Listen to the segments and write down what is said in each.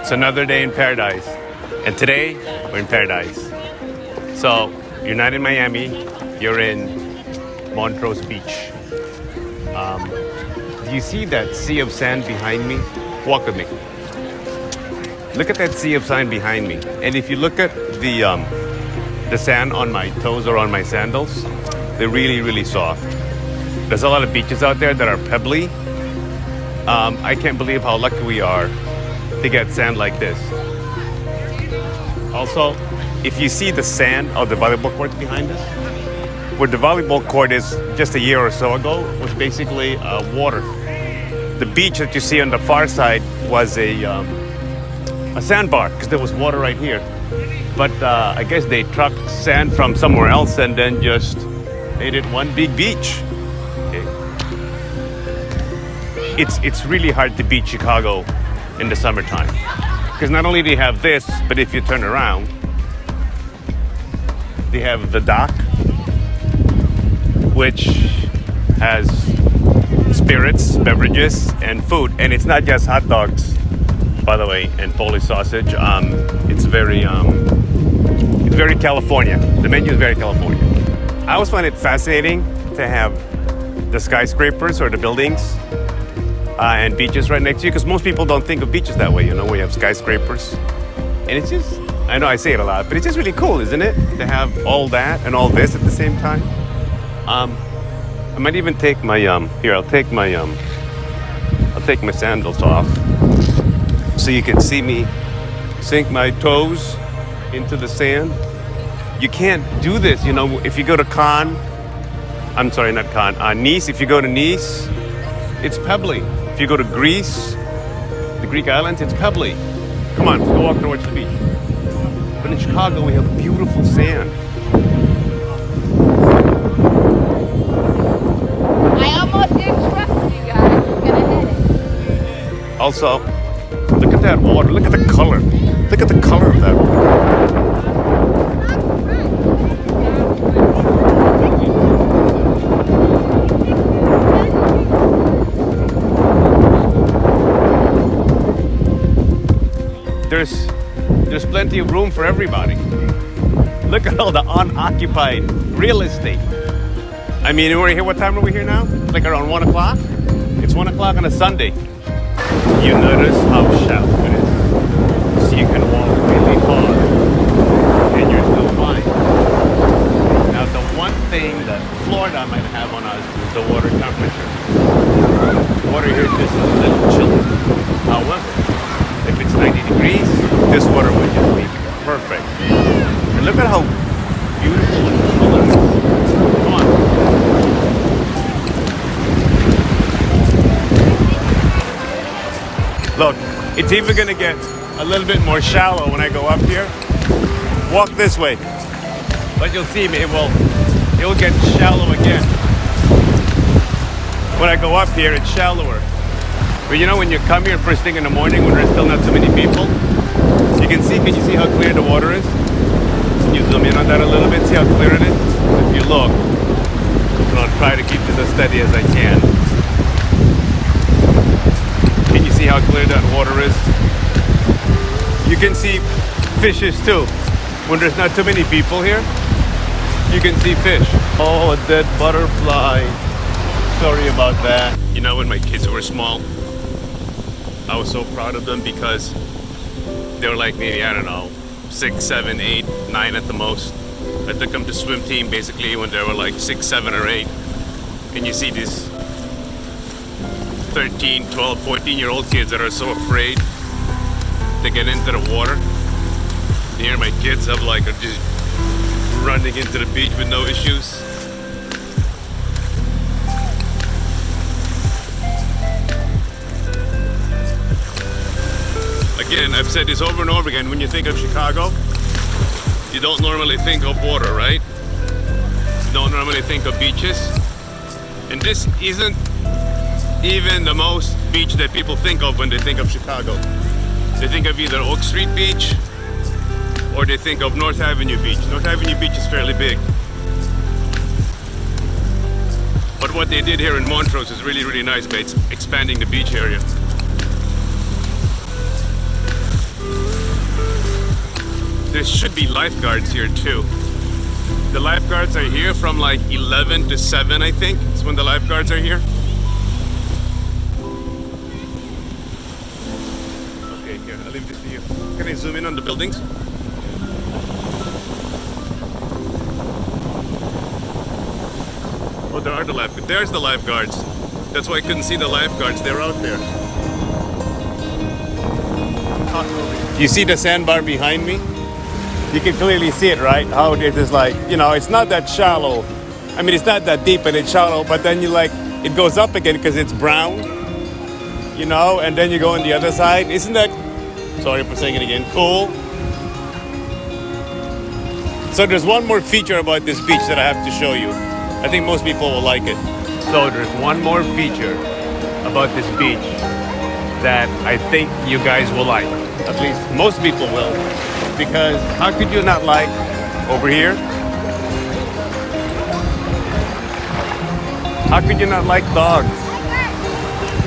It's another day in paradise. And today, we're in paradise. So, you're not in Miami, you're in Montrose Beach. Do you see that sea of sand behind me? Walk with me. Look at that sea of sand behind me. And if you look at the sand on my toes or on my sandals, they're really, really soft. There's a lot of beaches out there that are pebbly. I can't believe how lucky we are to get sand like this. Also, if you see the sand of the volleyball court behind us, where the volleyball court is just a year or so ago was basically water. The beach that you see on the far side was a sandbar because there was water right here. But I guess they trucked sand from somewhere else and then just made it one big beach. Okay. It's really hard to beat Chicago in the summertime because not only do you have this, but if you turn around, they have the dock, which has spirits, beverages, and food. And it's not just hot dogs, by the way, and Polish sausage. It's very California. The menu is very California. I always find it fascinating to have the skyscrapers or the buildings and beaches right next to you, because most people don't think of beaches that way, where you have skyscrapers. And it's just, I know I say it a lot, but it's just really cool, isn't it? To have all that and all this at the same time. I might even take my I'll take my sandals off so you can see me sink my toes into the sand. You can't do this, if you go to Nice, if you go to Nice, it's pebbly. If you go to Greece, the Greek islands, it's pebbly. Come on, let's go walk towards the beach. But in Chicago, we have beautiful sand. I almost didn't trust you guys. You're gonna hit it. Also, look at that water. Look at the color. Look at the color of that water. There's plenty of room for everybody. Look at all the unoccupied real estate. I mean, we're here. What time are we here now? Like around 1 o'clock? It's 1 o'clock on a Sunday. You notice how shallow it is. So you can walk really hard and you're still fine. Now, the one thing that Florida might have on us is the water temperature. The water here is just a little chilly. However, if it's 90 degrees, this water would just be perfect. And look at how beautiful and cool it is. Come on. Look, it's even gonna get a little bit more shallow when I go up here. Walk this way. But you'll see me, it will get shallow again. When I go up here, it's shallower. But when you come here first thing in the morning when there's still not so many people, can you see how clear the water is? Can you zoom in on that a little bit, see how clear it is? If you look, and I'll try to keep this as steady as I can. Can you see how clear that water is? You can see fishes too. When there's not too many people here, you can see fish. Oh, a dead butterfly. Sorry about that. When my kids were small, I was so proud of them because they were like maybe, 6, 7, 8, 9 at the most. I took them to swim team basically when they were like 6, 7, or 8. And you see these 13, 12, 14-year-old kids that are so afraid to get into the water. Here my kids are just running into the beach with no issues. Again, I've said this over and over again, when you think of Chicago, you don't normally think of water, right? You don't normally think of beaches. And this isn't even the most beach that people think of when they think of Chicago. They think of either Oak Street Beach or they think of North Avenue Beach. North Avenue Beach is fairly big. But what they did here in Montrose is really, really nice by expanding the beach area. should be lifeguards here too. The lifeguards are here from like 11 to 7, I think. It's when the lifeguards are here. Okay, here, I'll leave this to you. Can I zoom in on the buildings? Oh, there are the lifeguards. There's the lifeguards. That's why I couldn't see the lifeguards. They're out there. You see the sandbar behind me? You can clearly see it, right? How it is like, you know, it's not that shallow. I mean, it's not that deep, but it's shallow. But then you like, it goes up again because it's brown, you know, and then you go on the other side. Isn't that, sorry for saying it again, cool? So there's one more feature about this beach that I have to show you. I think most people will like it. So there's one more feature about this beach that I think you guys will like. At least most people will. Because how could you not like over here? How could you not like dogs?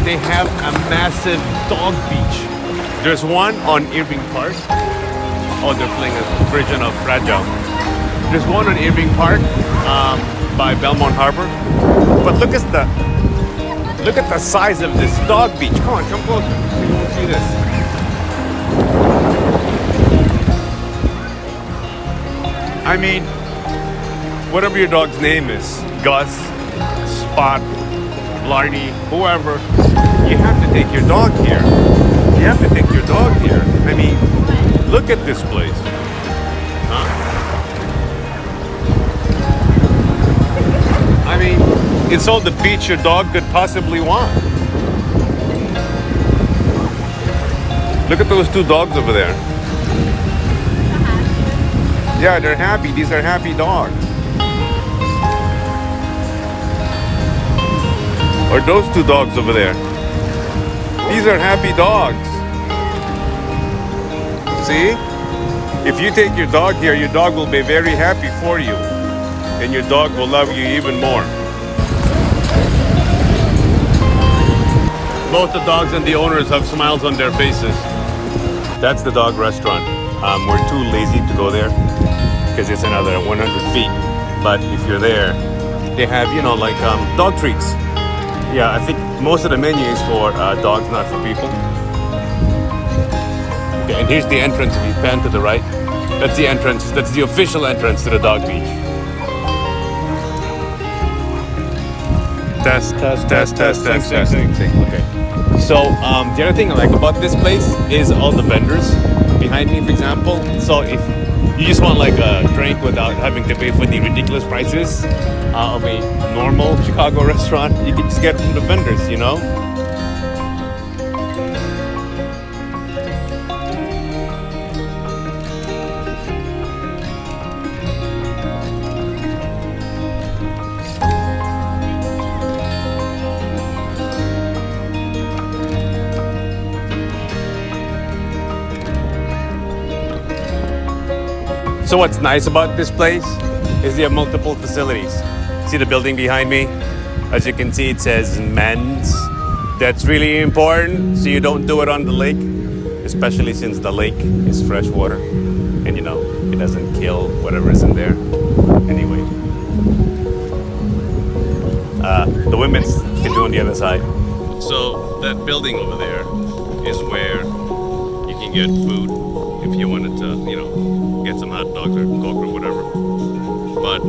They have a massive dog beach. There's one on Irving Park. Oh, they're playing a version of Fragile. There's one on Irving Park by Belmont Harbor. But look at the size of this dog beach. Come on, come closer. You won't see this. I mean, whatever your dog's name is, Gus, Spot, Blarney, whoever, you have to take your dog here. You have to take your dog here. I mean, look at this place. Huh? I mean, it's all the beach your dog could possibly want. Look at those two dogs over there. Yeah, they're happy. These are happy dogs. Or those two dogs over there. These are happy dogs. See? If you take your dog here, your dog will be very happy for you. And your dog will love you even more. Both the dogs and the owners have smiles on their faces. That's the dog restaurant. We're too lazy to go there because it's another 100 feet. But if you're there, they have, you know, like dog treats. Yeah, I think most of the menu is for dogs, not for people. Okay, and here's the entrance if you pan to the right. That's the entrance. That's the official entrance to the dog beach. Test. Okay. So the other thing I like about this place is all the vendors behind me, for example. So if you just want like a drink without having to pay for the ridiculous prices of a normal Chicago restaurant, you can just get it from the vendors, you know? So what's nice about this place is they have multiple facilities. See the building behind me? As you can see, it says men's. That's really important so you don't do it on the lake, especially since the lake is fresh water and you know, it doesn't kill whatever is in there. Anyway, the women's can do on the other side. So that building over there is where you can get food if you wanted to, you know, get some hot dogs or Coke or whatever. But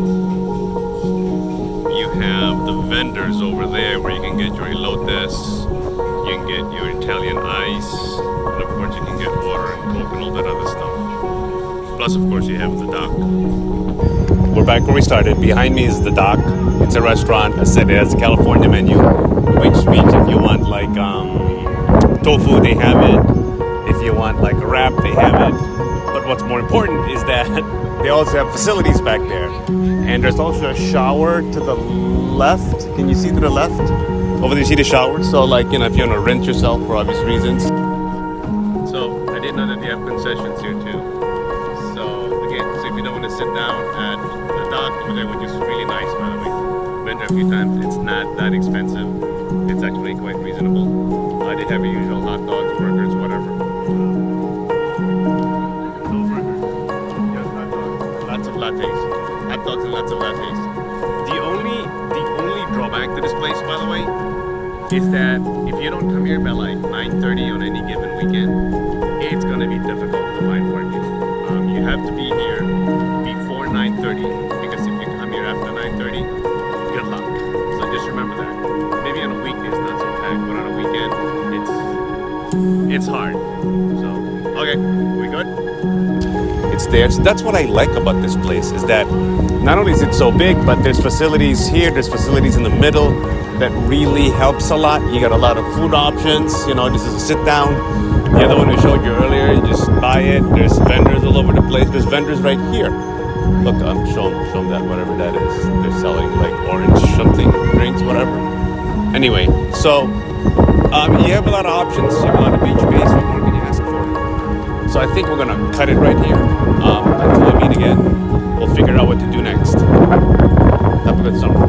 you have the vendors over there where you can get your elotes, you can get your Italian ice, and of course you can get water and Coke and all that other stuff. Plus, of course, you have the dock. We're back where we started. Behind me is the dock. It's a restaurant. I said it has a California menu, which means if you want like tofu, they have it. If you want like a wrap, they have it. But what's more important is that they also have facilities back there. And there's also a shower to the left. Can you see to the left? Over there you see the shower. So like, you know, if you want to rinse yourself for obvious reasons. So I didn't know that they have concessions here too. So again, so if you don't want to sit down at the dock over there, which is really nice by the way. Been there a few times, it's not that expensive. It's actually quite reasonable. They have your usual hot dogs, burgers, whatever. No burgers. is that if you don't come here by like 9:30 on any given weekend, it's gonna be difficult to find parking. You have to be here before 9:30 because if you come here after 9:30, good luck. So just remember that. Maybe on a weekday it's not so packed, but on a weekend it's hard. So okay, we good? It's there. So that's what I like about this place is that not only is it so big, but there's facilities here, there's facilities in the middle that really helps a lot. You got a lot of food options. You know, this is a sit down. The other one we showed you earlier, you just buy it. There's vendors all over the place. There's vendors right here. Look, I'm showing that whatever that is. They're selling like orange something, drinks, whatever. Anyway, so you have a lot of options. You have a lot of beach base. What more can you ask for? So I think we're gonna cut it right here. Until we meet again, we'll figure out what to do next. Have a good summer.